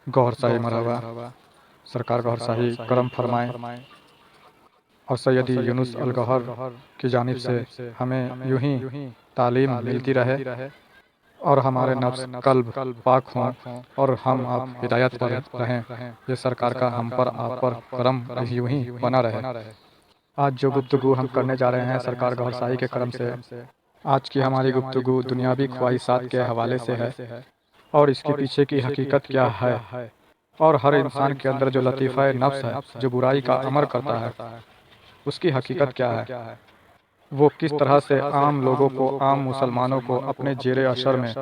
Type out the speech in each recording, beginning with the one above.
गौहर शाही मरहबा, सरकार गौहर शाही करम फरमाएँ और सैयदी यूनुस अल गौहर की जानिब से हमें यूं ही तालीम मिलती रहे और हमारे नफ्स कल्ब पाक हों और हम आप हिदायत पर रहें। ये सरकार का हम पर आप पर करम यूं ही बना रहे। आज जो गुफ्तगू हम करने जा रहे हैं सरकार गौहर शाही के करम से, आज की हमारी गुफ्तगू दुनियावी ख्वाहिशात के हवाले से है और इसके पीछे की हकीकत क्या है और हर इंसान के अंदर जो लतीफ़ा नफ्स है, जो बुराई का अमर करता है, उसकी हकीकत क्या है, वो किस तरह से आम लोगों को, आम मुसलमानों को अपने जेरे असर में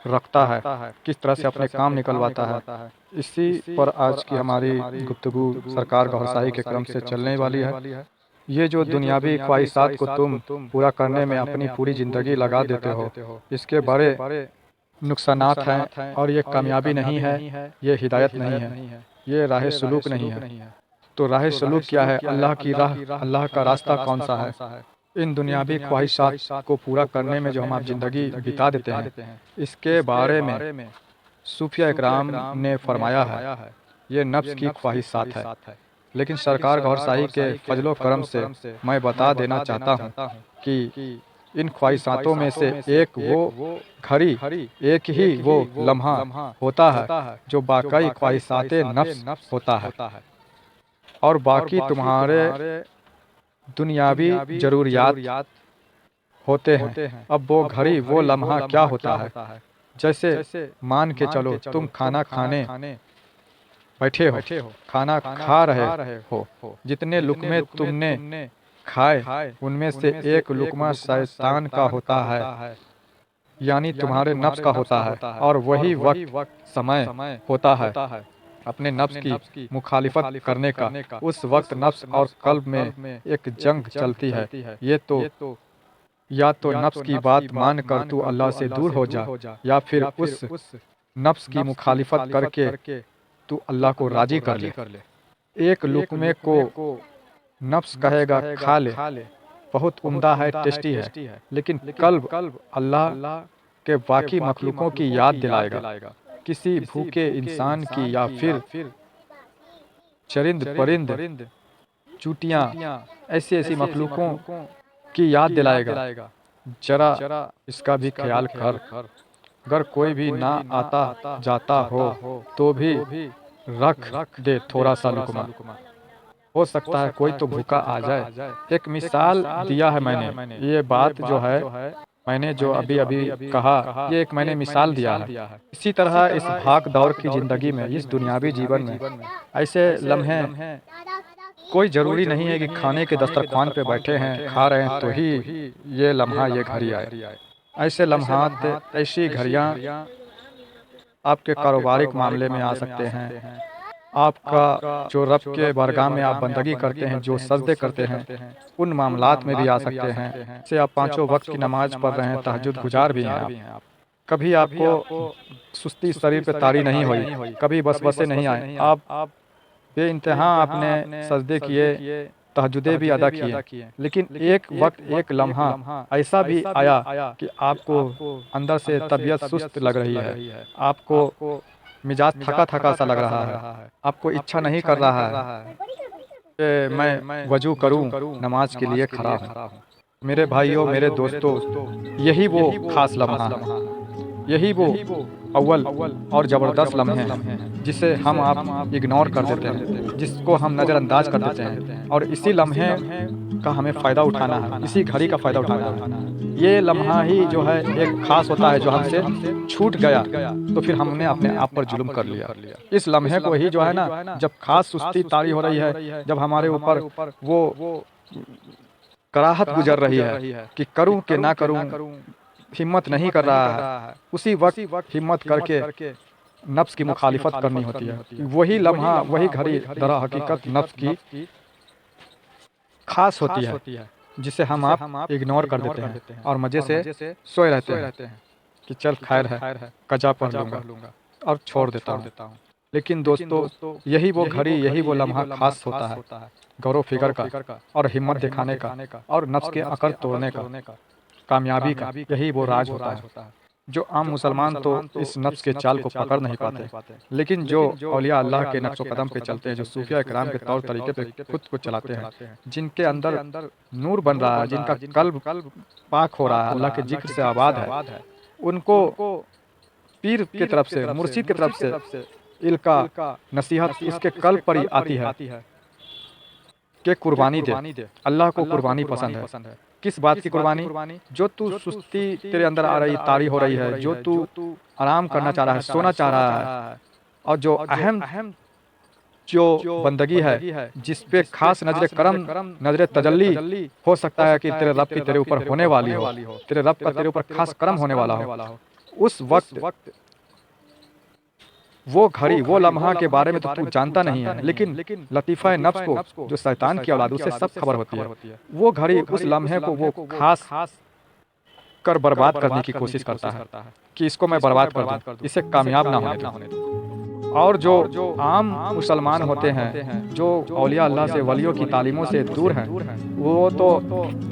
रखता है, किस तरह से अपने काम निकलवाता है। इसी पर आज की हमारी गुफ्तगू सरकार गौहर शाही के क्रम से चलने वाली है। ये जो दुनियावी ख्वाहिशात को तुम पूरा करने में अपनी पूरी ज़िंदगी लगा देते हो, इसके बड़े नुकसानात हैं और ये कामयाबी नहीं है, ये हिदायत नहीं है, ये राह सलूक नहीं है। तो राह सलूक क्या है? अल्लाह की राह, अल्लाह का रास्ता कौन सा है? इन दुनियावी ख्वाहिशात को पूरा करने में जो हम आप ज़िंदगी बिता देते हैं, इसके बारे में सूफिया इकराम ने फरमाया है, ये नफ्स की ख्वाहिशात है। लेकिन सरकार गौहर शाही के फजलो करम से मैं बता देना चाहता हूँ कि इन ख्वाहिशातों में से एक वो घड़ी, एक ही वो लम्हा होता है जो बाकी ख्वाहिशात नफ्स होता है और बाकी तुम्हारे दुनियावी ज़रूरियात होते हैं। अब वो घड़ी, वो लम्हा क्या होता है? जैसे मान के चलो तुम खाना खाने बैठे हो, खाना खा रहे हो, जितने लुकमे तुमने खाए उनमें से एक लुकमा शैतान का होता है, यानी तुम्हारे नफ्स का होता है, और वही वक्त समय होता है अपने नफ्स की मुखालिफत करने का। उस वक्त नफ्स और कल्ब में एक जंग चलती है। ये तो या तो नफ्स की बात मान कर तू अल्लाह से दूर हो जा, या फिर उस नफ्स की मुखालिफत करके तू अल्लाह को राजी कर ले। एक लुकमे को नफ्स कहेगा खा ले, बहुत उम्दा है, टेस्टी है, लेकिन कल्ब अल्लाह के बाकी मखलूकों की याद दिलाएगा, किसी भूखे इंसान की या फिर चरिंद परिंद चूटियाँ ऐसी ऐसी मखलूकों की याद दिलाएगा। जरा इसका भी ख्याल कर। अगर कोई भी ना आता जाता हो तो भी रख दे थोड़ा सा लुकमा, हो सकता है कोई तो भूखा आ जाए। एक मिसाल दिया है मैंने, ये बात जो है मैंने जो अभी अभी कहा, ये एक मैंने मिसाल दिया है। इसी तरह इस भाग दौड़ की ज़िंदगी में, इस दुनियावी जीवन में ऐसे लम्हे, कोई ज़रूरी नहीं है कि खाने के दस्तरख्वान पे बैठे हैं, खा रहे हैं तो ही ये लम्हा, ये घड़ी आए। ऐसे लम्हात, ऐसी घड़ियाँ आपके कारोबारिक मामले में आ सकते हैं, आपका जो रब के बारगाह में आप बंदगी करते हैं, जो सजदे करते हैं, उन मामलात में भी आ सकते हैं। से आप पाँचों वक्त की नमाज पढ़ रहे हैं, तहज्जुद गुजार भी हैं आप, कभी आपको सुस्ती शरीर पे तारी नहीं हुई, कभी वसवसे नहीं आए, आप बेइंतहा आपने सजदे किए, तहज्जुदें भी अदा किए, लेकिन एक वक्त, एक लम्हा ऐसा भी आया कि आपको अंदर से तबीयत सुस्त लग रही है, आपको मिजाज थका थका सा लग रहा है, आपको इच्छा नहीं कर रहा है कि मैं वजू करूं, नमाज के लिए खड़ा हूं। मेरे भाइयों, मेरे दोस्तों, यही वो खास लम्हा है, यही वो अव्वल और ज़बरदस्त लम्हे हैं जिसे हम आप इग्नोर कर देते हैं, जिसको हम नज़रअंदाज कर देते हैं, और इसी लम्हे का हमें फ़ायदा उठाना है, इसी घड़ी का फ़ायदा उठाना है। ये लम्हा ही जो है एक ख़ास होता है, जो हमसे छूट गया तो फिर हमने अपने आप पर जुल्म कर लिया। इस लम्हे को ही जो है ना, जब ख़ास सुस्ती तारी हो रही है, जब हमारे ऊपर वो कराहत गुजर रही है कि करूं कि ना करूं, हिम्मत नहीं कर रहा है, उसी वक्त हिम्मत करके नफ्स की मुखालिफत करनी होती है। वही लम्हा, वही घड़ी दरा हकीकत नफ्स की खास होती है, जिसे हम आप इग्नोर कर देते हैं और मज़े से सोए रहते हैं कि चल खैर है, कजा पढ़ लूँगा और छोड़ देता हूँ। लेकिन दोस्तों, यही वो घड़ी, यही वो लम्हा खास होता है, गौरव फिगर का और हिम्मत दिखाने का और नफ्स के अकड़ तोड़ने का, कामयाबी का, यही वो राज होता है। जो आम मुसलमान तो इस नफ्स के चाल को पकड़ नहीं पाते, लेकिन जो औलिया अल्लाह के नक्श कदम पे चलते हैं, जो सूफिया कराम के तौर तरीके पे खुद को चलाते हैं, जिनके अंदर नूर बन रहा है, जिनका कल्ब पाक हो रहा है, अल्लाह के जिक्र से आबाद है, उनको पीर की तरफ से, मुर्शिद की तरफ से इल्का नसीहत उसके कल्ब पर ही आती है कि कुर्बानी दे। अल्लाह को कुर्बानी पसंद है। किस बात की कुर्बानी? जो तू सुस्ती तेरे अंदर आ रही, तारी हो रही है, जो तू आराम करना चाह रहा है, सोना चाह रहा है, और जो अहम जो बंदगी है, जिस पे खास नजर करम, नजर तजल्ली हो सकता है कि तेरे रब की तेरे ऊपर होने वाली हो, तेरे रब का तेरे ऊपर खास करम होने वाला हो, उस वक्त वो घड़ी, वो लम्हा के बारे में तो तू जानता नहीं है, लेकिन लतीफ़ा नफ्स को, जो शैतान की औलाद, उसे सब खबर होती है। वो घड़ी, उस लम्हे को वो खास कर बर्बाद करने की कोशिश करता है कि इसको मैं बर्बाद कर दूं, इसे कामयाब ना होने दूं। और जो आम मुसलमान होते हैं, जो औलिया अल्लाह से, वलियों की तालीमों से दूर हैं, वो तो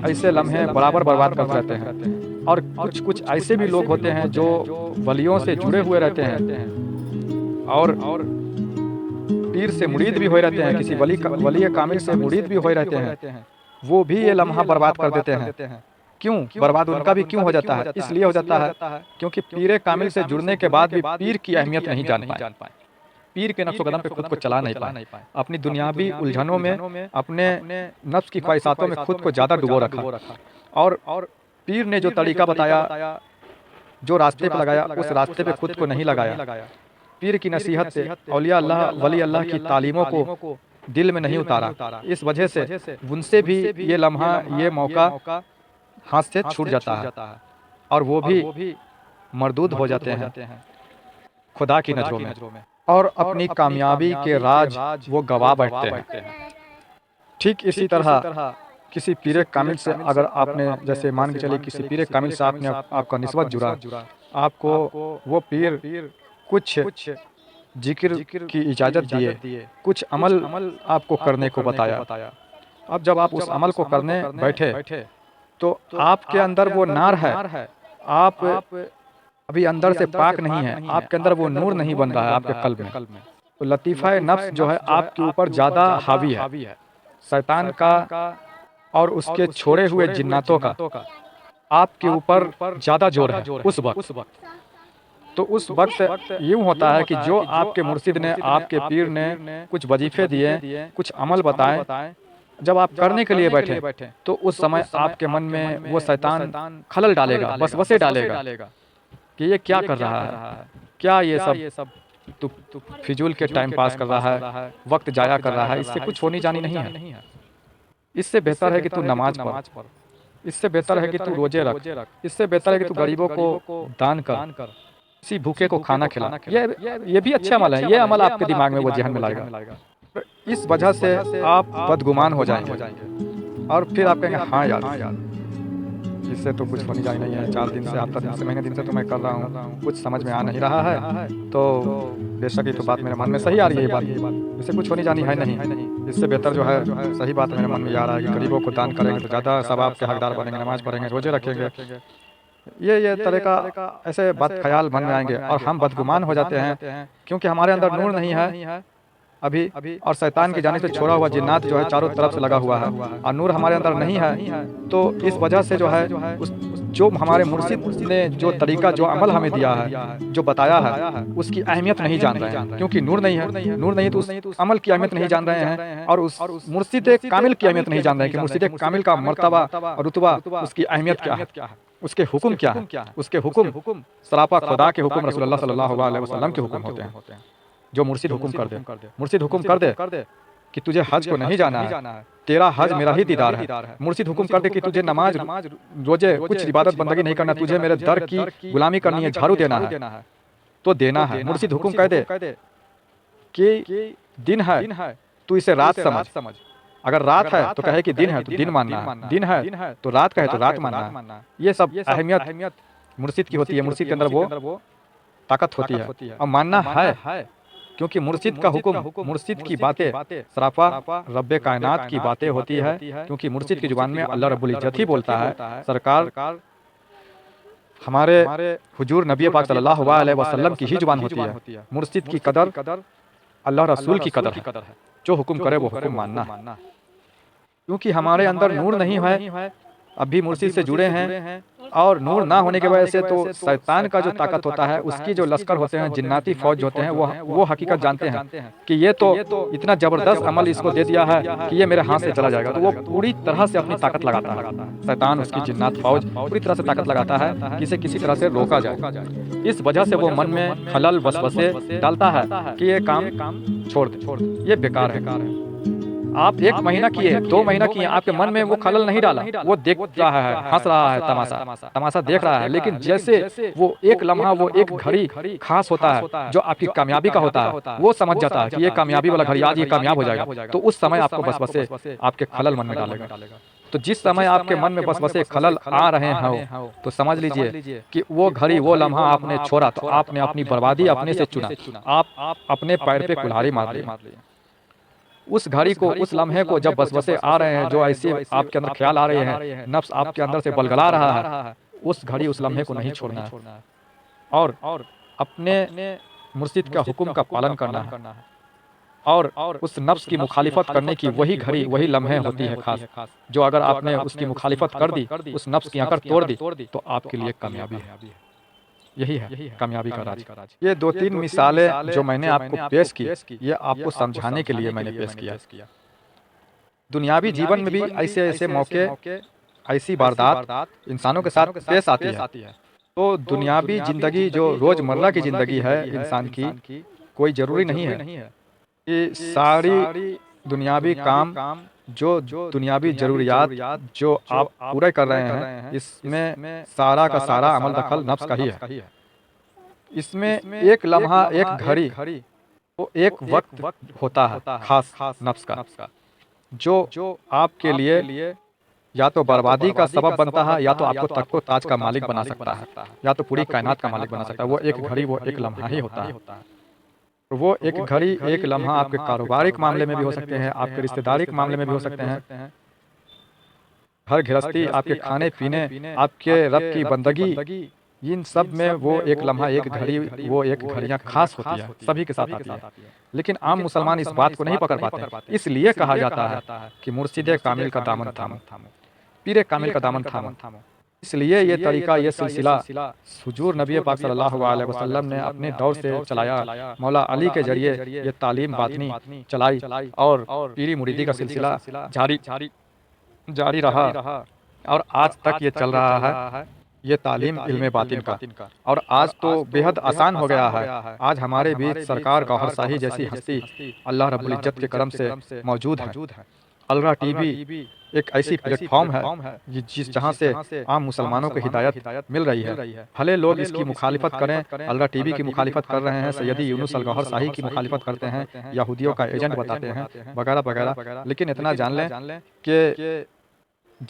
ऐसे लम्हे बराबर बर्बाद करते रहते हैं। और कुछ ऐसे भी लोग होते हैं जो वलियों से जुड़े हुए रहते हैं और पीर से मुरीद भी हो रहते हैं, किसी वली कामिल से मुरीद भी हो रहते हैं, वो भी ये लम्हा बर्बाद कर देते हैं। क्यों बर्बाद उनका भी क्यों हो जाता है? इसलिए हो जाता है क्योंकि पीर कामिल से जुड़ने के बाद भी पीर की अहमियत नहीं जान पाए, पीर के नक्शो कदम पे खुद को चला नहीं पाए, अपनी दुनियावी उलझनों में, अपने नफ्स की ख्वाहिशातों में खुद को ज़्यादा डुबो रखा। और पीर ने जो तरीका बताया, जो रास्ते पे लगाया, उस रास्ते पे खुद को नहीं लगाया। पीर की नसीहत से, औलिया अल्लाह, वली अल्लाह की तालीमों को दिल में नहीं उतारा, इस वजह से उनसे भी ये लम्हा, ये मौका हाथ से छूट जाता है और वो भी मरदूद हो जाते हैं खुदा की नज़रों में, और अपनी कामयाबी के राज वो गवा बैठते हैं। ठीक इसी तरह किसी पीर कामिल से अगर आपने, जैसे मान के चलिए किसी पीर कामिल से आपका निस्बत जुड़ा, आपको वो पीर कुछ जिक्र की इजाज़त दिए, कुछ अमल आपको करने को बताया। अब जब आप उस अमल को करने बैठे तो आपके अंदर वो नार है, आप अभी अंदर से पाक नहीं है, आपके अंदर वो नूर नहीं बन रहा है आपके कल्ब में। तो लतीफ़ा नफ्स जो है आपके ऊपर ज़्यादा हावी है, शैतान का और उसके छोड़े हुए जिन्नातों का आपके ऊपर ज़्यादा जोर है उस वक्त। तो उस वक्त यूँ होता है कि जो आपके मुर्शिद ने, आपके पीर ने कुछ वजीफे दिए, कुछ अमल बताए, जब आप करने के लिए बैठे तो उस समय आपके मन में वो शैतान खलल डालेगा, वसवसे डालेगा कि ये क्या कर रहा है, क्या ये सब तू फिजूल के टाइम पास कर रहा है, वक्त जाया कर रहा है, इससे कुछ होनी जानी नहीं है। इससे बेहतर है कि तू नमाज पढ़, इससे बेहतर है कि तू रोजे रख, इससे बेहतर है कि तू गरीबों को दान कर, किसी भूखे को खाना खिला। ये भी अच्छा अमल है, ये अमल आपके दिमाग में वो जहन में लाएगा। इस वजह से आप बदगुमान हो जाएंगे और फिर आप कहेंगे हाँ यार, इससे तो कुछ होनी जानी नहीं है, 4 दिन से, 8 दिन से, महीने दिन से तो मैं कर रहा हूँ, कुछ समझ में आ नहीं रहा है, तो बेशक ये तो बात मेरे मन में सही आ रही है, ये बात इससे कुछ होनी जानी है नहीं। इससे बेहतर जो है सही बात मेरे मन में आ रहा है कि गरीबों को दान करेंगे तो ज़्यादा सवाब के हकदार बनेंगे, नमाज पढ़ेंगे, रोजे रखेंगे। ये तरह का ऐसे बात ख्याल मन में आएंगे और हम बदगुमान हो जाते हैं क्योंकि हमारे अंदर नूर नहीं है अभी, और शैतान की जानिब से छोड़ा हुआ जिन्नात जो है चारों तरफ से लगा हुआ है, और नूर हमारे अंदर नहीं है। तो इस वजह से जो है जो हमारे मुर्शिद ने जो तरीका, जो अमल हमें दिया है, जो बताया है, उसकी अहमियत नहीं जान रहे हैं, क्योंकि नूर नहीं है। नूर नहीं तो उस अमल की अहमियत नहीं जान रहे हैं, और उस मुर्शिद कामिल की अहमियत नहीं जान रहे हैं कि मुर्शिद कामिल का मर्तबा और रुतबा, उसकी अहमियत क्या है, उसके हुक्म क्या है। उसके हुक्म सरापा खुदा के हुक्म, रसूलुल्लाह सल्लल्लाहु अलैहि वसल्लम के हुक्म होते हैं। जो मुर्शिद हुक्म कर दे, मुर्शिद हुक्म कर दे कि तुझे हज को नहीं जाना है, तेरा हज मेरा ही दीदार है। मुर्शिद हुक्म कर दे कि तुझे नमाज, रोजे, कुछ इबादत बंदगी नहीं करना, तुझे मेरे दर की गुलामी करनी है, झाड़ू देना है तो देना है। मुर्शिद हुक्म कह दे कि दिन है तू इसे रात समझ, अगर रात है तो कहे कि दिन है तो दिन मानना है, दिन है तो रात कहे तो रात मानना। ये सब अहमियत मुर्शिद की होती है, मुर्शिद के अंदर वो ताकत होती है और मानना है, क्योंकि मुर्शिद का हुक्म, मुर्शिद की बातें सराफा रब्बे कायनात की बातें होती है, क्योंकि मुर्शिद की जुबान में अल्लाह रब्बुल इज्जत ही बोलता है। सरकार हमारे हुजूर नबी पाक सल्लल्लाहु अलैहि वसल्लम की ही जुबान होती है। मुर्शिद की कदर अल्लाह रसूल की कदर है, जो हुक्म करे वो हुक्म मानना है। क्योंकि हमारे अंदर नूर नहीं है, अब भी मुर्शिद से जुड़े हैं, और नूर ना होने की वजह से तो शैतान का जो ताकत होता है, उसकी जो लश्कर होते हैं, जिन्नाती फौज होते हैं, वो हकीकत जानते हैं कि ये तो इतना ज़बरदस्त अमल इसको दे दिया है कि ये मेरे हाथ से चला जाएगा। तो वो पूरी तरह से अपनी ताकत लगाता है, शैतान उसकी जिन्नात फौज पूरी तरह से ताकत लगाता है कि इसे किसी तरह से रोका जाए। इस वजह से वो मन में खलल वसवसे डालता है कि ये काम छोड़ दे, ये बेकार है। आप 1 महीना किए, 2 महीना किए, आपके मन में वो खलल नहीं डाला, वो देख रहा है, हंस रहा है, तमाशा देख रहा है। लेकिन जैसे वो एक लम्हा, वो एक घड़ी खास होता है जो आपकी कामयाबी का होता है, वो समझ जाता है कि ये कामयाबी वाला घड़ी, आज ये कामयाब हो जाएगा, तो उस समय आपको वसवसे आपके खलल मन में डालेगा। तो जिस समय आपके मन में वसवसे खलल आ रहे हैं, तो समझ लीजिए कि वो घड़ी, वो लम्हा आपने छोड़ा, तो आपने अपनी बर्बादी अपने से चुना, आप अपने पैर पे कुल्हाड़ी मार लिए। उस घड़ी को, उस लम्हे को जब वसवसे आ रहे हैं, जो ऐसे आपके अंदर ख्याल आ रहे हैं, नफ्स आपके अंदर से बलगला रहा है, उस घड़ी, उस लम्हे को नहीं छोड़ना है, और अपने मुर्शिद का हुक्म का पालन करना है। और उस नफ्स की मुखालिफत करने की वही घड़ी, वही लम्हे होती है खास, जो अगर आपने उसकी मुखालिफत कर दी, उस नफ्स की अकड़ तोड़ दी, तो आपके लिए कामयाबी है। यही है कामयाबी का राज। ये 2-3 मिसालें जो मैंने आपको पेश की, ये आपको समझाने के लिए मैंने पेश किया। दुनियावी जीवन में भी ऐसे ऐसे मौके, ऐसी वारदात इंसानों के साथ पेश आती है। तो दुनियावी जिंदगी, जो रोजमर्रा की जिंदगी है इंसान की, कोई जरूरी नहीं है कि सारी दुनियावी काम, जो दुनियावी जरूरियात जो आप पूरे कर रहे हैं, इसमें सारा का सारा अमल दखल नफ्स का ही है। इसमें एक लम्हा, एक घड़ी, वो एक वक्त होता है खास नफ्स का, जो आपके लिए या तो बर्बादी का सबब बनता है, या तो आपको तख्तो ताज का मालिक बना सकता है, या तो पूरी कायनात का मालिक बना सकता है। वो एक घड़ी, वो एक लम्हा ही होता है। वो एक घड़ी, एक लम्हा आपके कारोबारिक मामले में भी हो सकते हैं, आपके रिश्तेदारी के मामले में भी हो सकते हैं, हर गृहस्थी, आपके खाने पीने, आपके रब की बंदगी, इन सब में वो एक लम्हा, एक घड़ी, वो एक घड़ियाँ खास होती है, सभी के साथ आती है। लेकिन आम मुसलमान इस बात को नहीं पकड़ पाते। इसलिए कहा जाता है कि मुर्शिद कामिल का दामन थामो, पीर कामिल का दामन थामो। इसलिए ये तरीका, ये सिलसिला हुजूर नबी पाक सल्लल्लाहु अलैहि वसल्लम ने अपने दौर से चलाया, मौला अली के जरिए ये तालीम बातनी चलाई, और पीरी मुरीदी का सिलसिला जारी रहा, और आज तक ये चल रहा है, ये तालीम इल्मे बातिन का। और आज तो बेहद आसान हो गया है। आज हमारे बीच सरकार गौहर शाही जैसी हस्ती अल्लाह रब्बुल इज्जत के करम से मौजूद है। अलरा टीवी एक ऐसी प्लेटफॉर्म है जिस जहां से आम मुसलमानों को हिदायत मिल रही है। भले लोग इसकी मुखालिफत करें, अलरा टीवी की मुखालिफत कर रहे हैं, सैयदी यूनुस अल गौहर शाही की मुखालिफत करते हैं, यहूदियों का एजेंट बताते हैं, वगैरह वगैरह। लेकिन इतना जान लें कि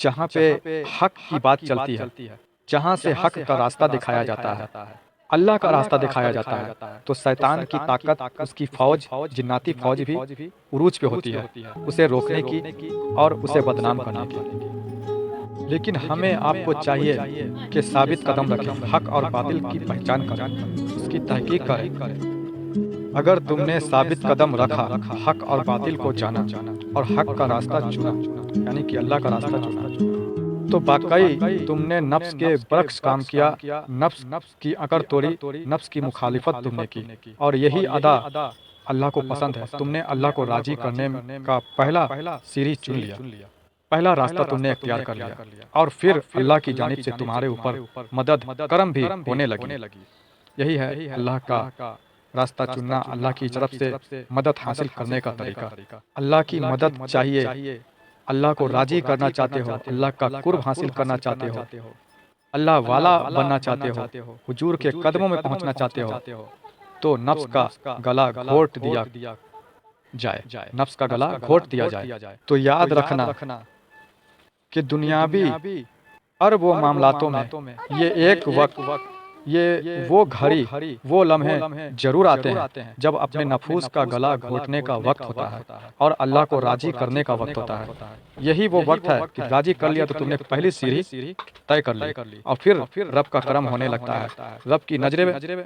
जहाँ पे हक की बात चलती है, जहाँ से हक का रास्ता दिखाया जाता है, अल्लाह का रास्ता दिखाया जाता है, तो शैतान की ताकत, उसकी फौज, जिन्नाती फौज भी उरूज पे होती है, उसे रोकने की और उसे बदनाम करने की। लेकिन हमें आपको चाहिए कि साबित कदम रखें, हक और बातिल की पहचान करें, उसकी तहकीक करें। अगर तुमने साबित कदम रखा, हक और बातिल को जाना और हक का रास्ता चुना, यानी कि अल्लाह का रास्ता चुना, तो वाकई तुमने नफ्स के बरक्स काम किया, नफ्स की अकड़ तोड़ी, नफ्स की मुखालिफत तुमने की। और यही अदा अल्लाह को पसंद है। तुमने अल्लाह को राजी करने का पहला सीढ़ी चुन लिया, पहला रास्ता तुमने इख्तियार कर लिया, और फिर अल्लाह की जानिब से तुम्हारे ऊपर मदद करम भी होने लगी। यही है अल्लाह का रास्ता चुनना, अल्लाह की तरफ से मदद हासिल करने का तरीका। अल्लाह की मदद चाहिए, अल्लाह को राजी करना चाहते हो, अल्लाह का कुर्ब हासिल करना चाहते हो, अल्लाह वाला बनना चाहते हो, हुजूर के कदमों में पहुंचना चाहते हो, तो नफ्स का गला घोट दिया जाए, नफ्स का गला घोट दिया जाए। तो याद रखना कि दुनियावी अरबों मामलातों में ये एक वक्त ये वो घड़ी, वो लम्हे जरूर आते हैं जब अपने नफूस का गला घोटने का वक्त होता है और अल्लाह को राजी करने का वक्त होता है। यही वो वक्त है कि राजी कर लिया तो तुमने पहली सीढ़ी तय कर ली और फिर रब का करम होने लगता है, रब की नजरें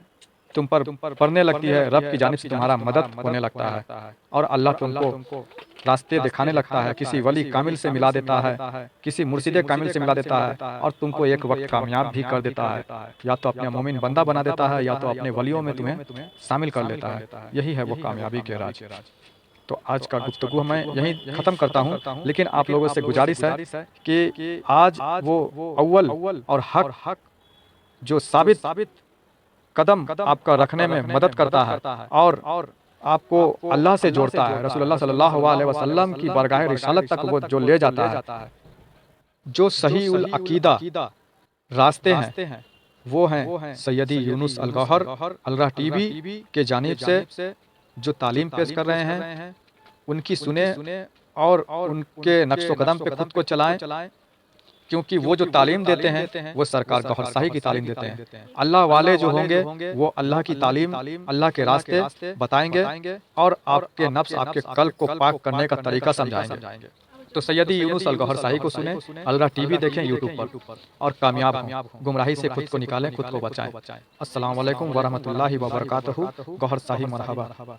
तुम पर पड़ने लगती है, रब की जानिब से तुम्हारा मदद होने लगता है और अल्लाह तुमको रास्ते दिखाने लगता है, किसी वली कामिल से मिला देता है, किसी मुर्शिद कामिल से मिला देता है और तुमको एक वक्त कामयाब भी कर देता है। या तो अपने मोमिन बंदा बना देता है या तो अपने वलियों में तुम्हें शामिल कर लेता है। यही है वो कामयाबी के राज। तो आज का गुफ्तगू मैं यहीं ख़त्म करता हूँ, लेकिन आप लोगों से गुजारिश है कि आज वो अव्वल और हक जो साबित कदम आपका रखने में मदद करता है और आपको अल्लाह से जोड़ता है, रसूलुल्लाह सल्लल्लाहु अलैहि वसल्लम की बारगाह रिसालत तक वो जो ले जाता है, जो सही उल अकीदा रास्ते हैं, वो हैं सैयदी यूनुस अल गौहर अलराह टीवी के जानिब से जो तालीम पेश कर रहे हैं, उनकी सुने और उनके नक्शो कदम पे खुद को चलाएं, क्योंकि वो जो तालीम देते हैं वो सरकार गौहर शाही की तालीम देते हैं। अल्लाह वाले जो होंगे वो अल्लाह की तालीम, अल्लाह के रास्ते बताएंगे और आपके नफ्स, आपके कल्ब को पाक करने का तरीका समझाएंगे। तो सैयदी यूनुस अल गौहर शाही को सुने, अलराह टीवी देखें यूट्यूब पर और कामयाब हों, गुमराही से खुद को निकालें, खुद को बचाएं। अस्सलाम वालेकुम व रहमतुल्लाहि व बरकातहू। गौहर शाही मरहबा।